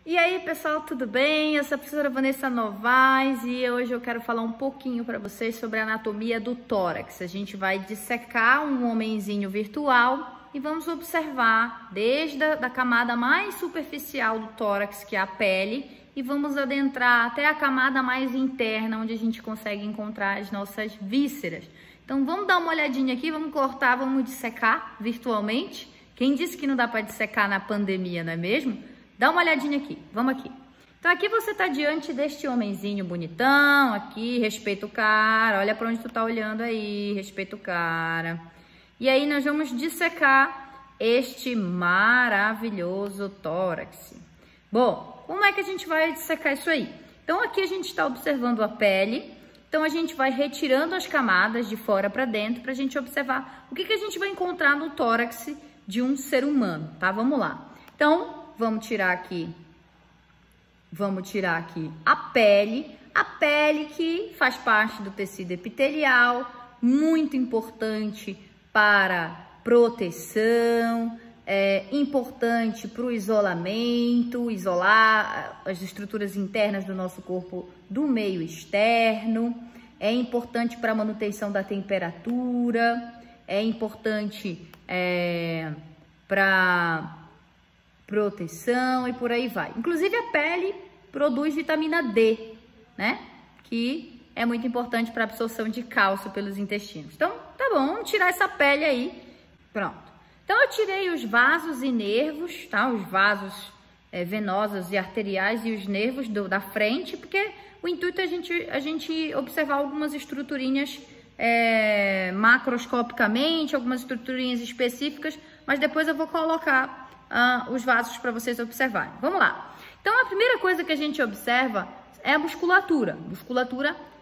E aí, pessoal, tudo bem? Eu sou a professora Vanessa Novaes e hoje eu quero falar um pouquinho para vocês sobre a anatomia do tórax. A gente vai dissecar um homenzinho virtual e vamos observar desde a camada mais superficial do tórax, que é a pele, e vamos adentrar até a camada mais interna, onde a gente consegue encontrar as nossas vísceras. Então, vamos dar uma olhadinha aqui, vamos cortar, vamos dissecar virtualmente. Quem disse que não dá para dissecar na pandemia, não é mesmo? Dá uma olhadinha aqui, vamos aqui. Então aqui você está diante deste homenzinho bonitão, aqui, respeita o cara, olha para onde tu tá olhando aí, respeita o cara. E aí nós vamos dissecar este maravilhoso tórax. Bom, como é que a gente vai dissecar isso aí? Então aqui a gente está observando a pele, então a gente vai retirando as camadas de fora para dentro para a gente observar o que a gente vai encontrar no tórax de um ser humano, tá? Vamos lá. Então, vamos tirar aqui a pele que faz parte do tecido epitelial, muito importante para proteção, importante para o isolamento, isolar as estruturas internas do nosso corpo do meio externo, é importante para a manutenção da temperatura, é importante para proteção e por aí vai. Inclusive a pele produz vitamina D, né? Que é muito importante para a absorção de cálcio pelos intestinos. Então, tá bom, vamos tirar essa pele aí. Pronto. Então, eu tirei os vasos e nervos, tá? Os vasos venosos e arteriais e os nervos da frente, porque o intuito é a gente observar algumas estruturinhas macroscopicamente, algumas estruturinhas específicas, mas depois eu vou colocar os vasos para vocês observarem. Vamos lá. Então, a primeira coisa que a gente observa é a musculatura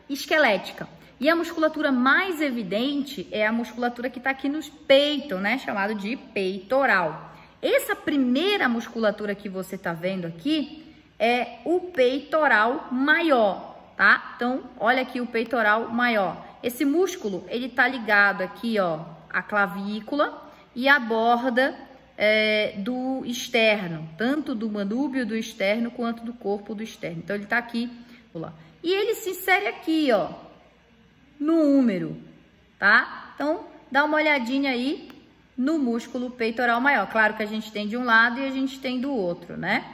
esquelética. E a musculatura mais evidente é a musculatura que está aqui nos peitos, né? Chamado de peitoral. Essa primeira musculatura que você está vendo aqui é o peitoral maior, tá? Então, olha aqui o peitoral maior. Esse músculo, ele tá ligado aqui, ó, à clavícula e à borda do externo, tanto do manúbio do externo quanto do corpo do externo. Então, ele tá aqui, vou lá. E ele se insere aqui, ó, no úmero, tá? Então, dá uma olhadinha aí no músculo peitoral maior. Claro que a gente tem de um lado e a gente tem do outro, né?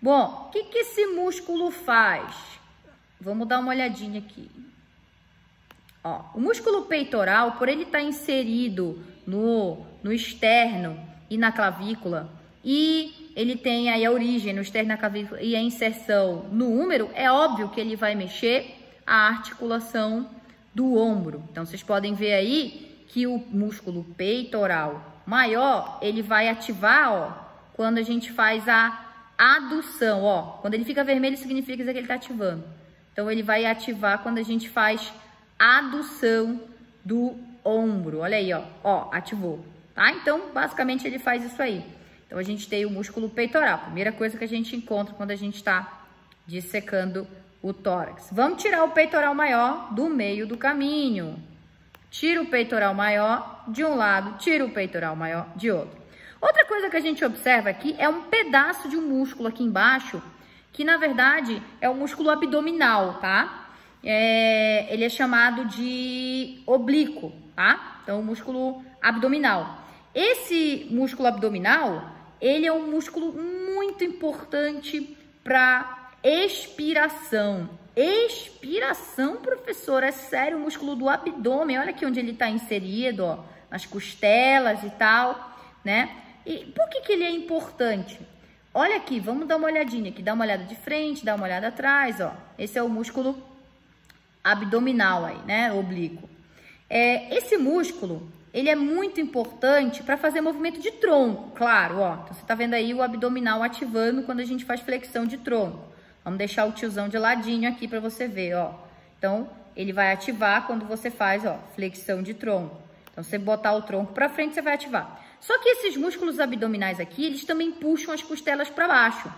Bom, o que esse músculo faz? Vamos dar uma olhadinha aqui. Ó, o músculo peitoral, por ele estar inserido no externo e na clavícula, e ele tem aí a origem no externo na clavícula e a inserção no úmero, é óbvio que ele vai mexer a articulação do ombro. Então, vocês podem ver aí que o músculo peitoral maior, ele vai ativar, ó, quando a gente faz a adução, ó. Quando ele fica vermelho, significa que ele está ativando. Então, ele vai ativar quando a gente faz adução do ombro. Olha aí, ó, ativou, tá? Então, basicamente, ele faz isso aí. Então, a gente tem o músculo peitoral, primeira coisa que a gente encontra quando a gente está dissecando o tórax. Vamos tirar o peitoral maior do meio do caminho. Tira o peitoral maior de um lado, tira o peitoral maior de outro. Outra coisa que a gente observa aqui é um pedaço de um músculo aqui embaixo, que, na verdade, é o músculo abdominal, tá? Ele é chamado de oblíquo, tá? Então, o músculo abdominal. Esse músculo abdominal, ele é um músculo muito importante para expiração. Expiração, professor, é sério, o músculo do abdômen. Olha aqui onde ele está inserido, ó, nas costelas e tal, né? E por que ele é importante? Olha aqui, vamos dar uma olhadinha aqui. Dá uma olhada de frente, dá uma olhada atrás, ó. Esse é o músculo abdominal aí, né? Oblíquo. Esse músculo, ele é muito importante para fazer movimento de tronco, claro, ó. Então, você tá vendo aí o abdominal ativando quando a gente faz flexão de tronco. Vamos deixar o tiozão de ladinho aqui para você ver, ó. Então, ele vai ativar quando você faz, ó, flexão de tronco. Então, você botar o tronco para frente, você vai ativar. Só que esses músculos abdominais aqui, eles também puxam as costelas para baixo,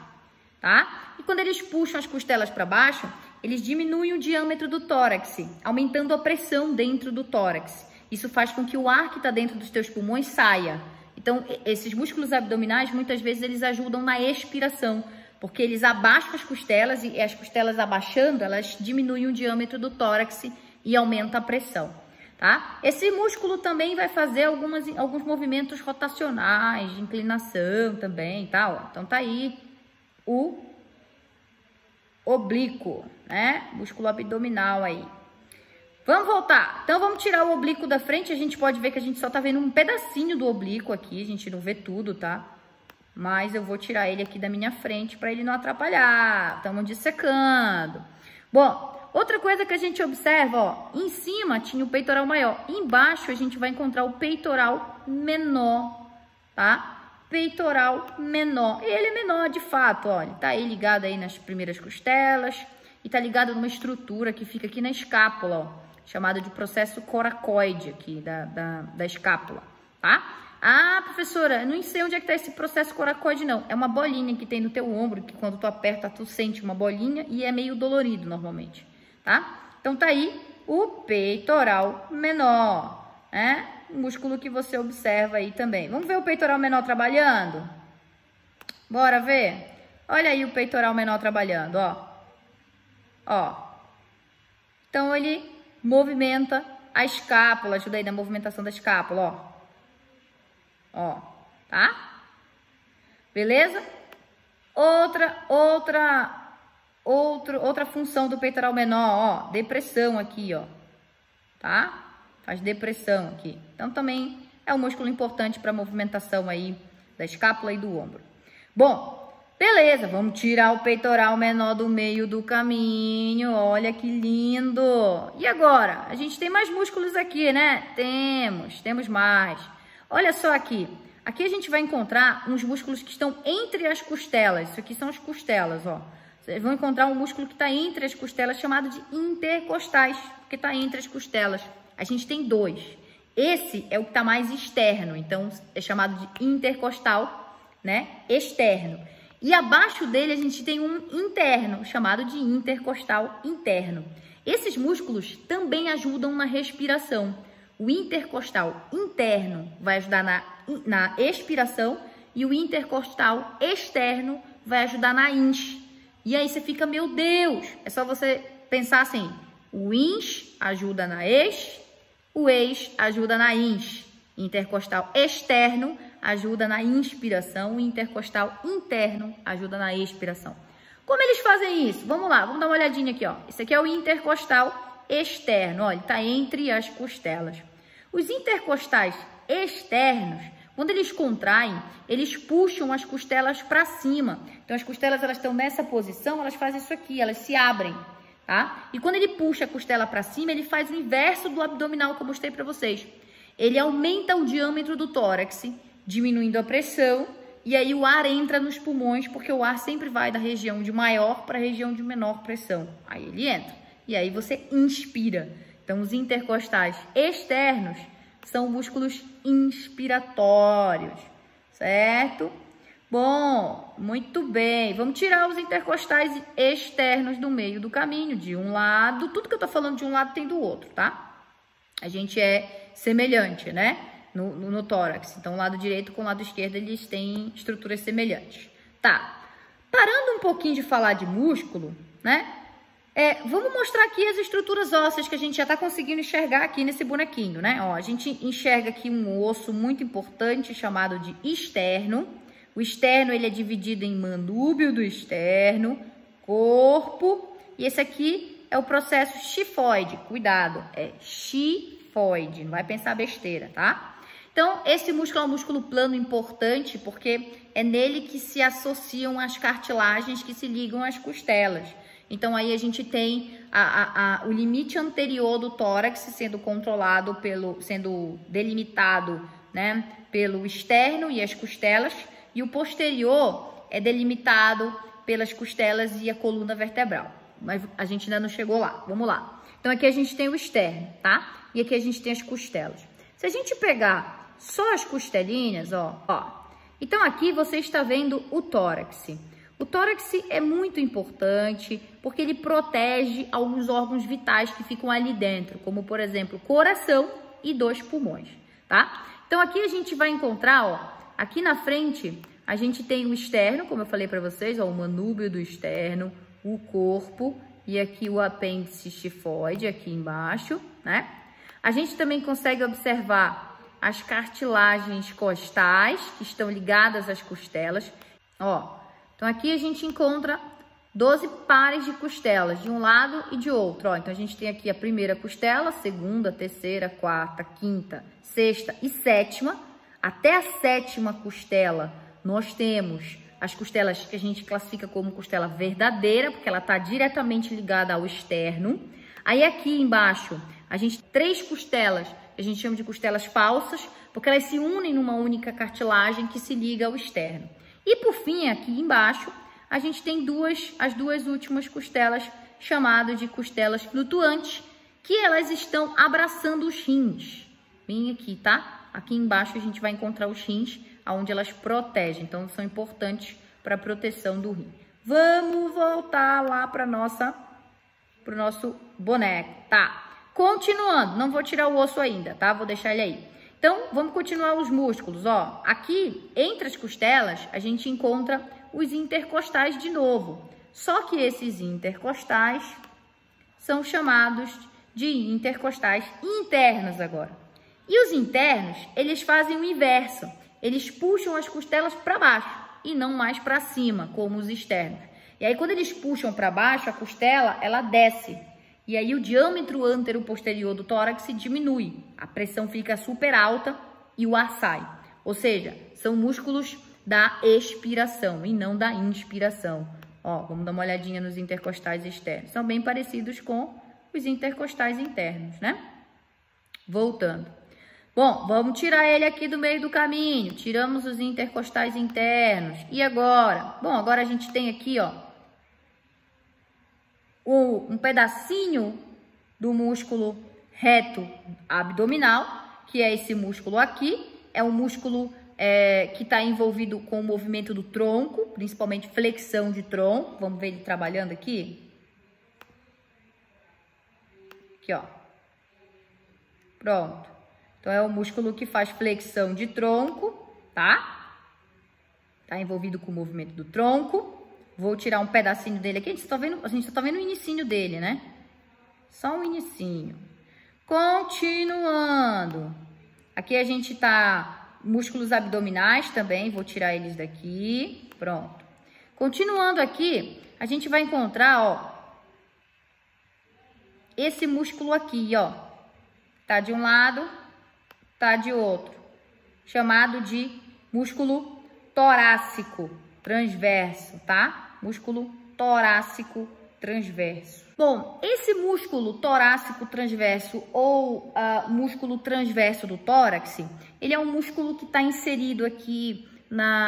tá? E quando eles puxam as costelas para baixo, eles diminuem o diâmetro do tórax, aumentando a pressão dentro do tórax. Isso faz com que o ar que está dentro dos teus pulmões saia. Então, esses músculos abdominais, muitas vezes, eles ajudam na expiração, porque eles abaixam as costelas e as costelas abaixando, elas diminuem o diâmetro do tórax e aumenta a pressão, tá? Esse músculo também vai fazer alguns movimentos rotacionais, de inclinação também, tá? Ó, então tá aí o oblíquo, né? Músculo abdominal aí. Vamos voltar. Então vamos tirar o oblíquo da frente. A gente pode ver que a gente só tá vendo um pedacinho do oblíquo aqui, a gente não vê tudo, tá? Mas eu vou tirar ele aqui da minha frente para ele não atrapalhar. Estamos dissecando. Bom, outra coisa que a gente observa, ó, em cima tinha o peitoral maior, embaixo a gente vai encontrar o peitoral menor, tá? Peitoral menor. Ele é menor de fato, ó, ele tá aí ligado aí nas primeiras costelas e tá ligado numa estrutura que fica aqui na escápula, ó, chamada de processo coracoide aqui da escápula, tá? Ah, professora, não sei onde é que tá esse processo coracoide, não. É uma bolinha que tem no teu ombro, que quando tu aperta, tu sente uma bolinha e é meio dolorido normalmente, tá? Então tá aí o peitoral menor, né? O músculo que você observa aí também. Vamos ver o peitoral menor trabalhando? Bora ver? Olha aí o peitoral menor trabalhando, ó. Ó. Então ele movimenta a escápula, ajuda aí na movimentação da escápula, ó. Ó, tá? Beleza? Outra função do peitoral menor, ó, depressão aqui, ó, tá? Faz depressão aqui. Então, também é um músculo importante para a movimentação aí da escápula e do ombro. Bom, beleza, vamos tirar o peitoral menor do meio do caminho. Olha que lindo! E agora? A gente tem mais músculos aqui, né? Temos mais. Olha só aqui. Aqui a gente vai encontrar uns músculos que estão entre as costelas. Isso aqui são as costelas, ó. Vocês vão encontrar um músculo que está entre as costelas, chamado de intercostais, porque está entre as costelas. A gente tem dois. Esse é o que está mais externo, então é chamado de intercostal, né? Externo. E abaixo dele a gente tem um interno, chamado de intercostal interno. Esses músculos também ajudam na respiração. O intercostal interno vai ajudar na expiração e o intercostal externo vai ajudar na ins. E aí você fica, meu Deus, é só você pensar assim, o ins ajuda na ex, o ex ajuda na ins. Intercostal externo ajuda na inspiração, o intercostal interno ajuda na expiração. Como eles fazem isso? Vamos lá, vamos dar uma olhadinha aqui, ó. Esse aqui é o intercostal externo, ó, ele está entre as costelas. Os intercostais externos, quando eles contraem, eles puxam as costelas para cima. Então, as costelas, elas estão nessa posição, elas fazem isso aqui, elas se abrem, tá? E quando ele puxa a costela para cima, ele faz o inverso do abdominal que eu mostrei para vocês. Ele aumenta o diâmetro do tórax, diminuindo a pressão, e aí o ar entra nos pulmões, porque o ar sempre vai da região de maior para a região de menor pressão. Aí ele entra, e aí você inspira. Então, os intercostais externos são músculos inspiratórios, certo? Bom, muito bem. Vamos tirar os intercostais externos do meio do caminho, de um lado. Tudo que eu tô falando de um lado tem do outro, tá? A gente é semelhante, né? No tórax. Então, o lado direito com o lado esquerdo, eles têm estruturas semelhantes. Tá. Parando um pouquinho de falar de músculo, né? Vamos mostrar aqui as estruturas ósseas que a gente já está conseguindo enxergar aqui nesse bonequinho, né? Ó, a gente enxerga aqui um osso muito importante chamado de externo. O externo, ele é dividido em manúbio do externo, corpo, e esse aqui é o processo xifoide. Cuidado, é xifoide, não vai pensar besteira, tá? Então, esse músculo é um músculo plano importante porque é nele que se associam as cartilagens que se ligam às costelas. Então, aí a gente tem o limite anterior do tórax sendo controlado sendo delimitado, né, pelo externo e as costelas, e o posterior é delimitado pelas costelas e a coluna vertebral. Mas a gente ainda não chegou lá. Vamos lá. Então, aqui a gente tem o externo, tá? E aqui a gente tem as costelas. Se a gente pegar só as costelinhas, ó. Então, aqui você está vendo o tórax. O tórax é muito importante porque ele protege alguns órgãos vitais que ficam ali dentro, como, por exemplo, coração e 2 pulmões, tá? Então, aqui a gente vai encontrar, ó, aqui na frente, a gente tem o externo, como eu falei para vocês, ó, o manúbio do externo, o corpo e aqui o apêndice xifoide aqui embaixo, né? A gente também consegue observar as cartilagens costais que estão ligadas às costelas, ó. Então aqui a gente encontra 12 pares de costelas de um lado e de outro, ó. Então a gente tem aqui a primeira costela, segunda, terceira, quarta, quinta, sexta e sétima. Até a sétima costela nós temos as costelas que a gente classifica como costela verdadeira, porque ela está diretamente ligada ao externo. Aí aqui embaixo a gente tem 3 costelas, que a gente chama de costelas falsas, porque elas se unem numa única cartilagem que se liga ao externo. E por fim, aqui embaixo, a gente tem as duas últimas costelas, chamadas de costelas flutuantes, que elas estão abraçando os rins. Bem aqui, tá? Aqui embaixo a gente vai encontrar os rins, onde elas protegem, então são importantes para a proteção do rim. Vamos voltar lá para o nosso boneco, tá? Continuando, não vou tirar o osso ainda, tá? Vou deixar ele aí. Então, vamos continuar os músculos, ó. Aqui, entre as costelas, a gente encontra os intercostais de novo. Só que esses intercostais são chamados de intercostais internos agora. E os internos, eles fazem o inverso. Eles puxam as costelas para baixo e não mais para cima, como os externos. E aí, quando eles puxam para baixo, a costela, ela desce. E aí, o diâmetro antero-posterior do tórax se diminui. A pressão fica super alta e o ar sai. Ou seja, são músculos da expiração e não da inspiração. Ó, vamos dar uma olhadinha nos intercostais externos. São bem parecidos com os intercostais internos, né? Voltando. Bom, vamos tirar ele aqui do meio do caminho. Tiramos os intercostais internos. E agora? Bom, agora a gente tem aqui, ó, um pedacinho do músculo reto abdominal, que é esse músculo aqui. É um músculo que está envolvido com o movimento do tronco, principalmente flexão de tronco. Vamos ver ele trabalhando aqui. Aqui, ó. Pronto. Então, é o músculo que faz flexão de tronco, tá? Tá envolvido com o movimento do tronco. Vou tirar um pedacinho dele aqui. A gente só tá vendo o inicinho dele, né? Só um inicinho. Continuando. Aqui a gente tá... músculos abdominais também. Vou tirar eles daqui. Pronto. Continuando aqui, a gente vai encontrar, ó, esse músculo aqui, ó. Tá de um lado... tá de outro, chamado de músculo torácico transverso, tá? Músculo torácico transverso. Bom, esse músculo torácico transverso ou músculo transverso do tórax, ele é um músculo que está inserido aqui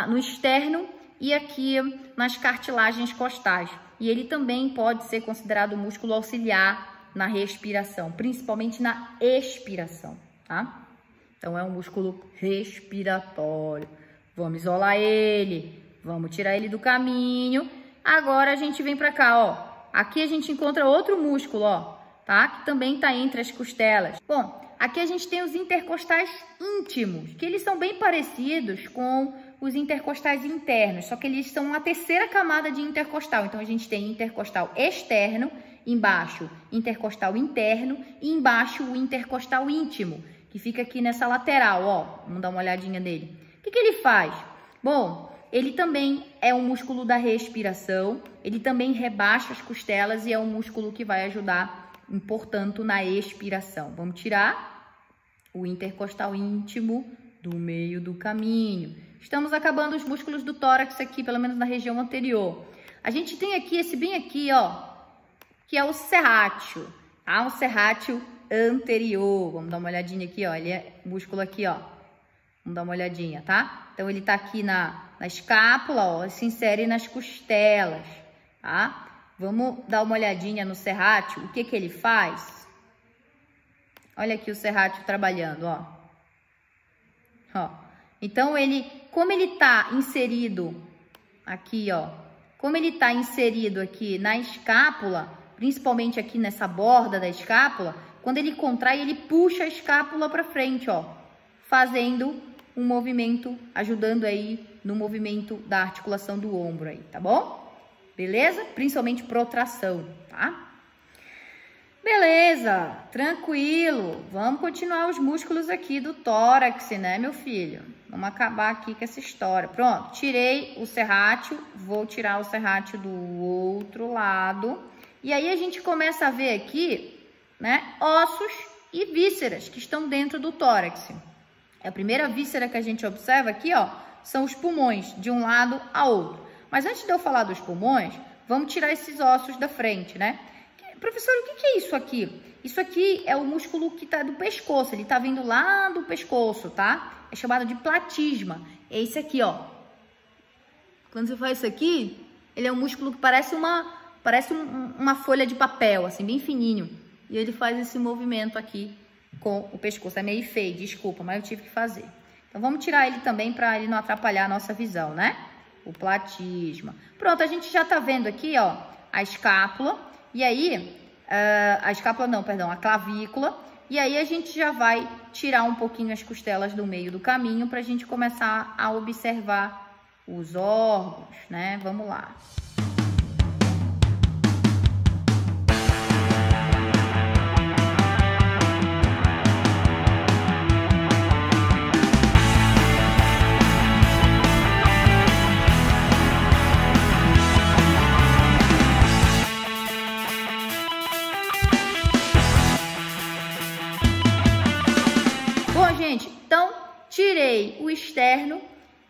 no externo e aqui nas cartilagens costais. E ele também pode ser considerado músculo auxiliar na respiração, principalmente na expiração, tá? Então, é um músculo respiratório. Vamos isolar ele. Vamos tirar ele do caminho. Agora, a gente vem pra cá, ó. Aqui a gente encontra outro músculo, ó, tá? Que também tá entre as costelas. Bom, aqui a gente tem os intercostais íntimos, que eles são bem parecidos com os intercostais internos, só que eles são uma terceira camada de intercostal. Então, a gente tem intercostal externo, embaixo intercostal interno e embaixo o intercostal íntimo, que fica aqui nessa lateral, ó. Vamos dar uma olhadinha nele. O que ele faz? Bom, ele também é um músculo da respiração, ele também rebaixa as costelas e é um músculo que vai ajudar, portanto, na expiração. Vamos tirar o intercostal íntimo do meio do caminho. Estamos acabando os músculos do tórax aqui, pelo menos na região anterior. A gente tem aqui esse bem aqui, ó, que é o serrátil, tá? O serrátil anterior. Vamos dar uma olhadinha aqui, ó. Ele é músculo aqui, ó. Vamos dar uma olhadinha, tá? Então, ele tá aqui na escápula, ó. Se insere nas costelas, tá? Vamos dar uma olhadinha no serrátil. O que ele faz? Olha aqui o serrátil trabalhando, ó. Ó. Então, como ele tá inserido aqui, ó. Como ele tá inserido aqui na escápula, principalmente aqui nessa borda da escápula, quando ele contrai, ele puxa a escápula para frente, ó, fazendo um movimento, ajudando aí no movimento da articulação do ombro aí, tá bom? Beleza? Principalmente protração, tá? Beleza, tranquilo. Vamos continuar os músculos aqui do tórax, né, meu filho? Vamos acabar aqui com essa história. Pronto, tirei o serrátil, vou tirar o serrátil do outro lado. E aí a gente começa a ver aqui, né, ossos e vísceras que estão dentro do tórax. A primeira víscera que a gente observa aqui, ó, são os pulmões, de um lado a outro. Mas antes de eu falar dos pulmões, vamos tirar esses ossos da frente, né? Professor, o que é isso aqui? Isso aqui é o músculo que tá do pescoço, ele tá vindo lá do pescoço, tá? É chamado de platisma. É esse aqui, ó. Quando você faz isso aqui, ele é um músculo que parece uma folha de papel, assim, bem fininho. E ele faz esse movimento aqui com o pescoço. É meio feio, desculpa, mas eu tive que fazer. Então, vamos tirar ele também para ele não atrapalhar a nossa visão, né? O platisma. Pronto, a gente já tá vendo aqui, ó, a escápula. E aí, a clavícula. E aí a gente já vai tirar um pouquinho as costelas do meio do caminho para a gente começar a observar os órgãos, né? Vamos lá. Então, tirei o externo,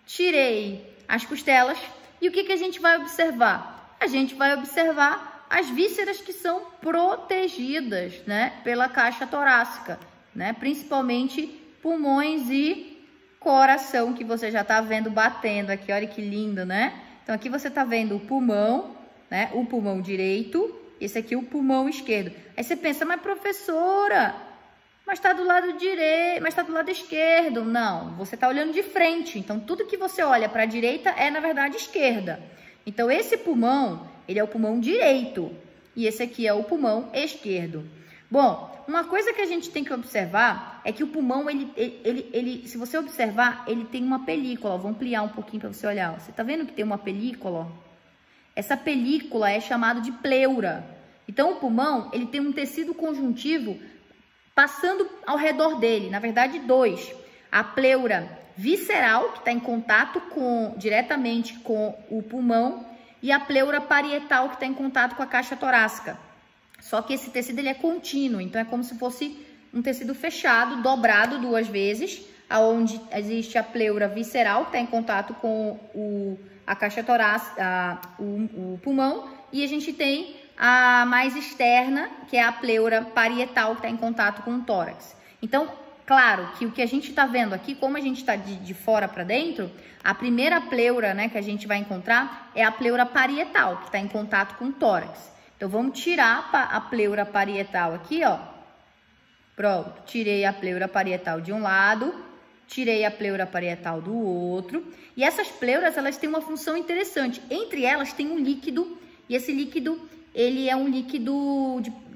tirei as costelas e o que a gente vai observar? A gente vai observar as vísceras que são protegidas, né, pela caixa torácica, né, principalmente pulmões e coração, que você já tá vendo batendo aqui, olha que lindo, né? Então, aqui você tá vendo o pulmão, né, o pulmão direito, esse aqui é o pulmão esquerdo. Aí você pensa, mas professora... Mas está do lado direito, mas está do lado esquerdo. Não, você está olhando de frente. Então, tudo que você olha para a direita é, na verdade, esquerda. Então, esse pulmão, ele é o pulmão direito. E esse aqui é o pulmão esquerdo. Bom, uma coisa que a gente tem que observar é que o pulmão, se você observar, ele tem uma película. Vou ampliar um pouquinho para você olhar. Você está vendo que tem uma película? Essa película é chamada de pleura. Então, o pulmão, ele tem um tecido conjuntivo passando ao redor dele, na verdade, dois. A pleura visceral, que está em contato diretamente com o pulmão, e a pleura parietal, que está em contato com a caixa torácica. Só que esse tecido ele é contínuo, então é como se fosse um tecido fechado, dobrado duas vezes, aonde existe a pleura visceral, que está em contato com a caixa torácica, o pulmão, e a gente tem a mais externa, que é a pleura parietal, que está em contato com o tórax. Então, claro que o que a gente está vendo aqui, como a gente está de fora para dentro, a primeira pleura, né, que a gente vai encontrar é a pleura parietal, que está em contato com o tórax. Então, vamos tirar a pleura parietal aqui, ó. Pronto, tirei a pleura parietal de um lado, tirei a pleura parietal do outro. E essas pleuras, elas têm uma função interessante. Entre elas tem um líquido, e esse líquido... ele é um líquido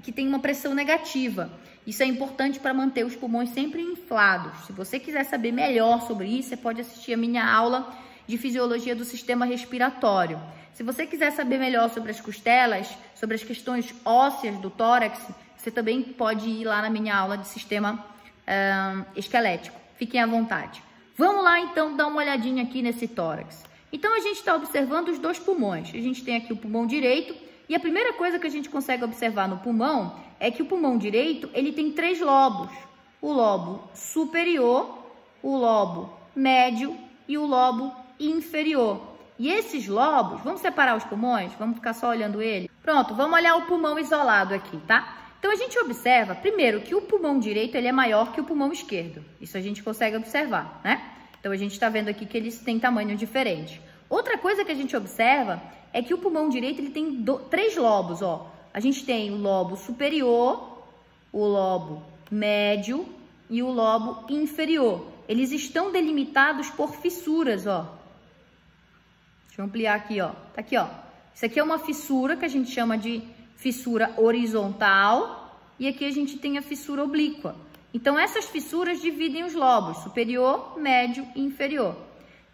que tem uma pressão negativa. Isso é importante para manter os pulmões sempre inflados. Se você quiser saber melhor sobre isso, você pode assistir a minha aula de fisiologia do sistema respiratório. Se você quiser saber melhor sobre as costelas, sobre as questões ósseas do tórax, você também pode ir lá na minha aula de sistema esquelético. Fiquem à vontade. Vamos lá, então, dar uma olhadinha aqui nesse tórax. Então, a gente está observando os dois pulmões. A gente tem aqui o pulmão direito. E a primeira coisa que a gente consegue observar no pulmão é que o pulmão direito, ele tem 3 lobos. O lobo superior, o lobo médio e o lobo inferior. E esses lobos, vamos separar os pulmões? Vamos ficar só olhando ele? Pronto, vamos olhar o pulmão isolado aqui, tá? Então, a gente observa, primeiro, que o pulmão direito, ele é maior que o pulmão esquerdo. Isso a gente consegue observar, né? Então, a gente está vendo aqui que eles têm tamanho diferente. Outra coisa que a gente observa é que o pulmão direito ele tem 3 lobos, ó. A gente tem o lobo superior, o lobo médio e o lobo inferior. Eles estão delimitados por fissuras, ó. Deixa eu ampliar aqui, ó. Tá aqui, ó. Isso aqui é uma fissura que a gente chama de fissura horizontal e aqui a gente tem a fissura oblíqua. Então, essas fissuras dividem os lobos superior, médio e inferior.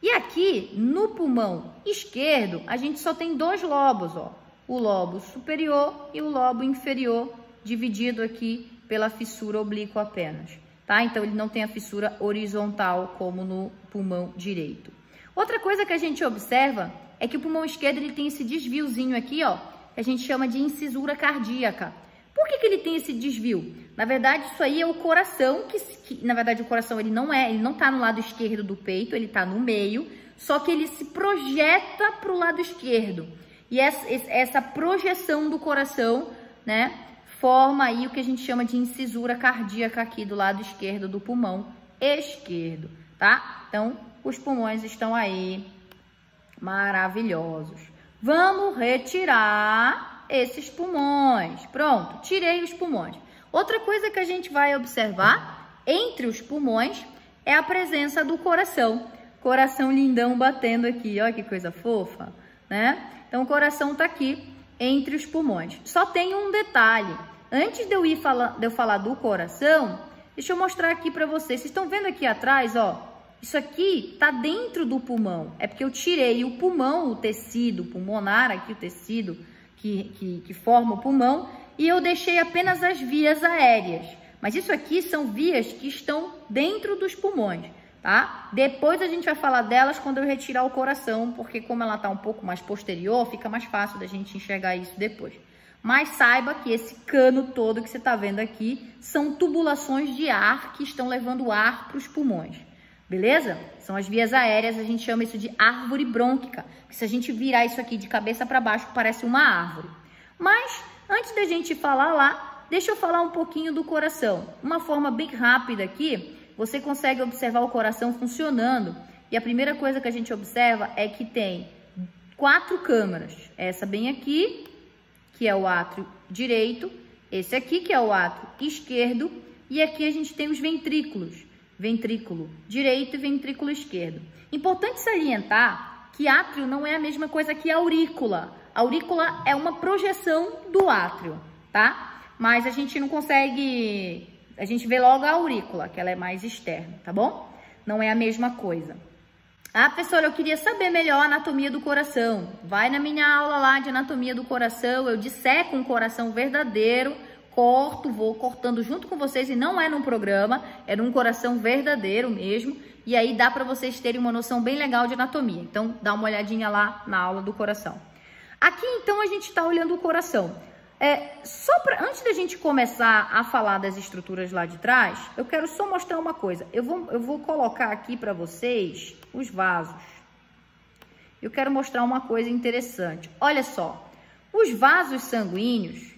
E aqui, no pulmão esquerdo, a gente só tem dois lobos, ó. O lobo superior e o lobo inferior, dividido aqui pela fissura oblíqua apenas, tá? Então, ele não tem a fissura horizontal como no pulmão direito. Outra coisa que a gente observa é que o pulmão esquerdo ele tem esse desviozinho aqui, ó, que a gente chama de incisura cardíaca. Por que ele tem esse desvio? Na verdade, isso aí é o coração, que na verdade o coração ele não tá no lado esquerdo do peito, ele tá no meio, só que ele se projeta para o lado esquerdo. E essa projeção do coração, né, forma aí o que a gente chama de incisura cardíaca aqui do lado esquerdo do pulmão esquerdo, tá? Então, os pulmões estão aí maravilhosos. Vamos retirar esses pulmões. Pronto, tirei os pulmões. Outra coisa que a gente vai observar entre os pulmões é a presença do coração. Coração lindão batendo aqui, ó que coisa fofa, né? Então, o coração tá aqui entre os pulmões. Só tem um detalhe. Antes de eu falar do coração, deixa eu mostrar aqui para vocês. Vocês estão vendo aqui atrás, ó? Isso aqui tá dentro do pulmão. É porque eu tirei o pulmão, o tecido pulmonar, aqui o tecido que forma o pulmão, e eu deixei apenas as vias aéreas. Mas isso aqui são vias que estão dentro dos pulmões, tá? Depois a gente vai falar delas quando eu retirar o coração, porque como ela tá um pouco mais posterior, fica mais fácil da gente enxergar isso depois. Mas saiba que esse cano todo que você tá vendo aqui são tubulações de ar que estão levando ar para os pulmões. Beleza? São as vias aéreas, a gente chama isso de árvore brônquica. Se a gente virar isso aqui de cabeça para baixo, parece uma árvore. Mas, antes da gente falar lá, deixa eu falar um pouquinho do coração. Uma forma bem rápida aqui, você consegue observar o coração funcionando. E a primeira coisa que a gente observa é que tem 4 câmaras. Essa bem aqui, que é o átrio direito. Esse aqui, que é o átrio esquerdo. E aqui a gente tem os ventrículos. Ventrículo direito e ventrículo esquerdo. Importante salientar que átrio não é a mesma coisa que aurícula. A aurícula é uma projeção do átrio, tá? Mas a gente não consegue... A gente vê logo a aurícula, que ela é mais externa, tá bom? Não é a mesma coisa. Ah, professora, eu queria saber melhor a anatomia do coração. Vai na minha aula lá de anatomia do coração, eu disseco um coração verdadeiro, vou cortando junto com vocês, e não é num programa, é num coração verdadeiro mesmo, e aí dá para vocês terem uma noção bem legal de anatomia. Então, dá uma olhadinha lá na aula do coração. Aqui, então, a gente está olhando o coração. Antes da gente começar a falar das estruturas lá de trás, eu quero só mostrar uma coisa. Eu vou colocar aqui para vocês os vasos. Eu quero mostrar uma coisa interessante. Olha só, os vasos sanguíneos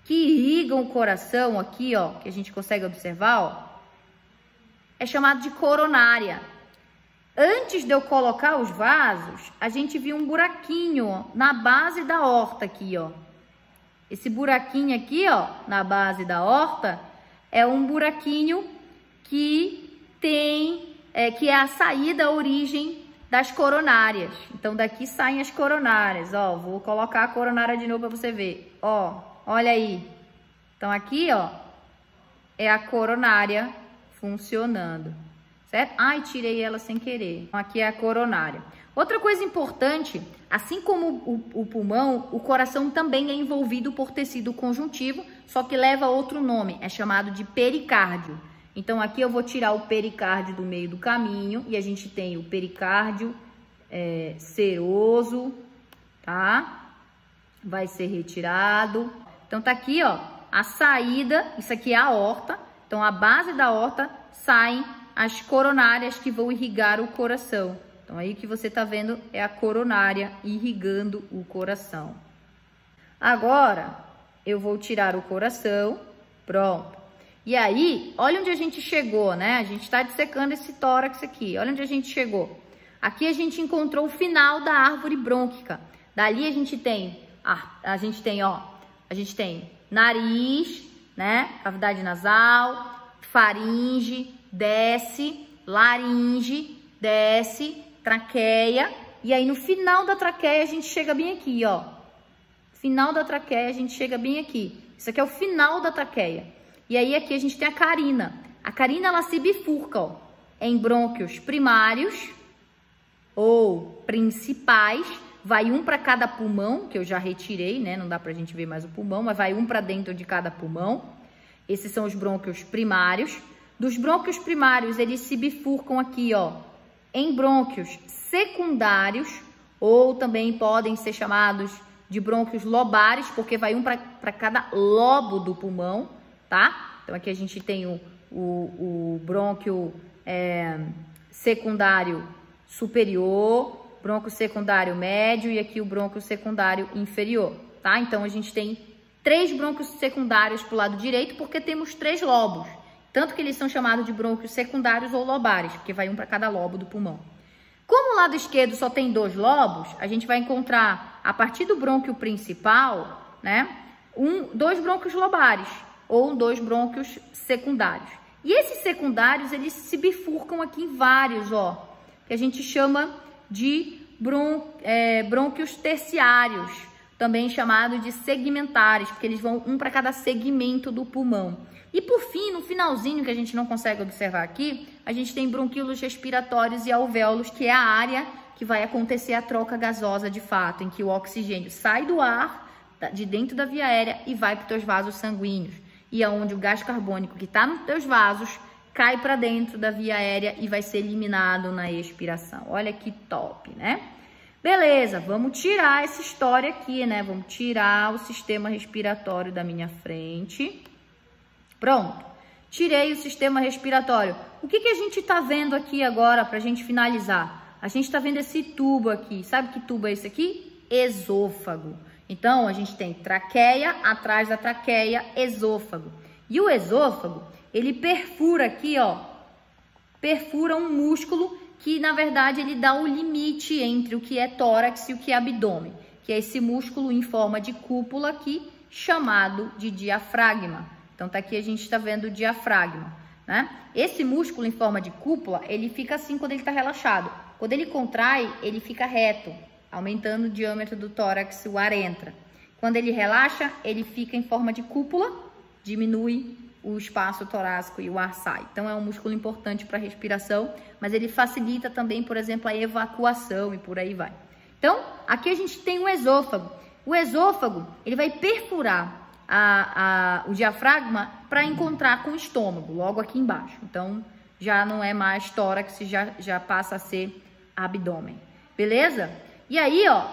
que irrigam o coração aqui, ó, que a gente consegue observar, ó, é chamado de coronária. Antes de eu colocar os vasos, a gente viu um buraquinho, ó, na base da aorta aqui, ó. Esse buraquinho aqui, ó, na base da aorta, é um buraquinho que que é a saída, a origem das coronárias. Então, daqui saem as coronárias, ó. Vou colocar a coronária de novo para você ver, ó. Olha aí. Então, aqui, ó, é a coronária funcionando, certo? Ai, tirei ela sem querer. Então, aqui é a coronária. Outra coisa importante, assim como o pulmão, o coração também é envolvido por tecido conjuntivo, só que leva outro nome, é chamado de pericárdio. Então, aqui eu vou tirar o pericárdio do meio do caminho, e a gente tem o pericárdio seroso, tá? Vai ser retirado. Então, tá aqui, ó, a saída, isso aqui é a aorta. Então, a base da aorta saem as coronárias que vão irrigar o coração. Então, aí que você tá vendo é a coronária irrigando o coração. Agora, eu vou tirar o coração, pronto. E aí, olha onde a gente chegou, né? A gente tá dissecando esse tórax aqui, olha onde a gente chegou. Aqui a gente encontrou o final da árvore brônquica. Dali a gente tem, a gente tem nariz, né? Cavidade nasal, faringe, desce, laringe, desce, traqueia. E aí no final da traqueia a gente chega bem aqui, ó. Final da traqueia a gente chega bem aqui. Isso aqui é o final da traqueia. E aí aqui a gente tem a carina. A carina, ela se bifurca, ó. em brônquios primários ou principais. Vai um para cada pulmão, que eu já retirei, né? Não dá pra gente ver mais o pulmão, mas vai um para dentro de cada pulmão. Esses são os brônquios primários. Dos brônquios primários, eles se bifurcam aqui, ó, em brônquios secundários, ou também podem ser chamados de brônquios lobares, porque vai um para cada lobo do pulmão, tá? Então, aqui a gente tem o brônquio secundário superior, brônquio secundário médio e aqui o brônquio secundário inferior, tá? Então, a gente tem 3 brônquios secundários para o lado direito, porque temos 3 lobos. Tanto que eles são chamados de brônquios secundários ou lobares, porque vai um para cada lobo do pulmão. Como o lado esquerdo só tem 2 lobos, a gente vai encontrar, a partir do brônquio principal, né, 2 brônquios lobares ou 2 brônquios secundários. E esses secundários, eles se bifurcam aqui em vários, ó, que a gente chama de brônquios terciários, também chamado de segmentares, porque eles vão um para cada segmento do pulmão. E por fim, no finalzinho, que a gente não consegue observar aqui, a gente tem bronquíolos respiratórios e alvéolos, que é a área que vai acontecer a troca gasosa de fato, em que o oxigênio sai do ar, de dentro da via aérea, e vai para os teus vasos sanguíneos. E é onde o gás carbônico que está nos teus vasos cai para dentro da via aérea e vai ser eliminado na expiração. Olha que top, né? Beleza, vamos tirar essa história aqui, né? Vamos tirar o sistema respiratório da minha frente. Pronto, tirei o sistema respiratório. O que a gente tá vendo aqui agora para a gente finalizar? A gente tá vendo esse tubo aqui. Sabe que tubo é esse aqui? Esôfago. Então, a gente tem traqueia, atrás da traqueia, esôfago. E o esôfago, ele perfura aqui, ó, perfura um músculo que, na verdade, ele dá o limite entre o que é tórax e o que é abdômen, que é esse músculo em forma de cúpula aqui, chamado de diafragma. Então, tá aqui a gente está vendo o diafragma, né? Esse músculo em forma de cúpula, ele fica assim quando ele está relaxado. Quando ele contrai, ele fica reto, aumentando o diâmetro do tórax, o ar entra. Quando ele relaxa, ele fica em forma de cúpula, diminui o espaço torácico e o ar sai. Então, é um músculo importante para a respiração, mas ele facilita também, por exemplo, a evacuação e por aí vai. Então, aqui a gente tem o esôfago. O esôfago, ele vai perfurar o diafragma para encontrar com o estômago, logo aqui embaixo. Então, já não é mais tórax, já passa a ser abdômen. Beleza? E aí, ó,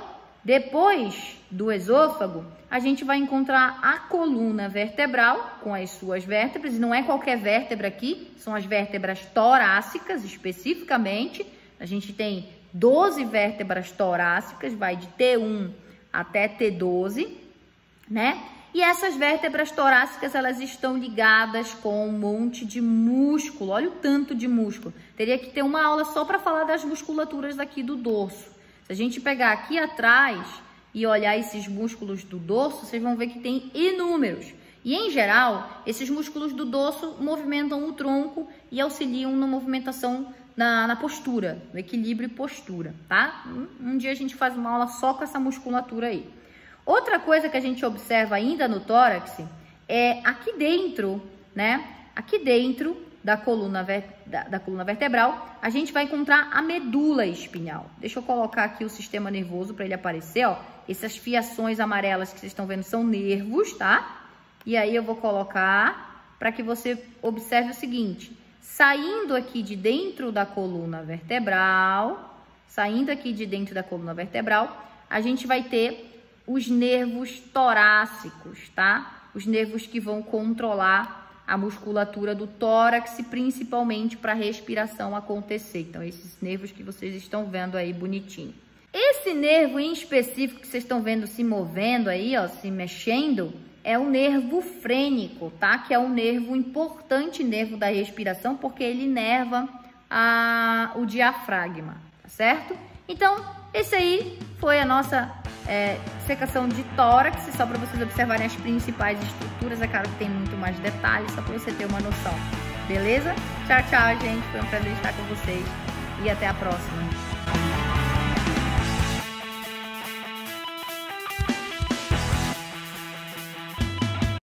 depois do esôfago, a gente vai encontrar a coluna vertebral com as suas vértebras. E não é qualquer vértebra aqui, são as vértebras torácicas especificamente. A gente tem 12 vértebras torácicas, vai de T1 até T12, né? E essas vértebras torácicas, elas estão ligadas com um monte de músculo. Olha o tanto de músculo. Teria que ter uma aula só para falar das musculaturas aqui do dorso. Se a gente pegar aqui atrás e olhar esses músculos do dorso, vocês vão ver que tem inúmeros. E, em geral, esses músculos do dorso movimentam o tronco e auxiliam na movimentação na postura, no equilíbrio e postura, tá? Um dia a gente faz uma aula só com essa musculatura aí. Outra coisa que a gente observa ainda no tórax é aqui dentro, né? Aqui dentro da coluna vertebral, a gente vai encontrar a medula espinhal. Deixa eu colocar aqui o sistema nervoso para ele aparecer, ó. Essas fiações amarelas que vocês estão vendo são nervos, tá? E aí eu vou colocar para que você observe o seguinte: saindo aqui de dentro da coluna vertebral, a gente vai ter os nervos torácicos, tá? Os nervos que vão controlar a musculatura do tórax, principalmente para a respiração acontecer. Então, esses nervos que vocês estão vendo aí bonitinho. Esse nervo em específico que vocês estão vendo se movendo aí, ó, se mexendo, é o nervo frênico, tá? Que é um nervo importante, nervo da respiração, porque ele inerva o diafragma, tá certo? Então, esse aí foi a nossa secação de tórax, só para vocês observarem as principais estruturas. É claro que tem muito mais detalhes, só para você ter uma noção. Beleza? Tchau, tchau, gente. Foi um prazer estar com vocês e até a próxima.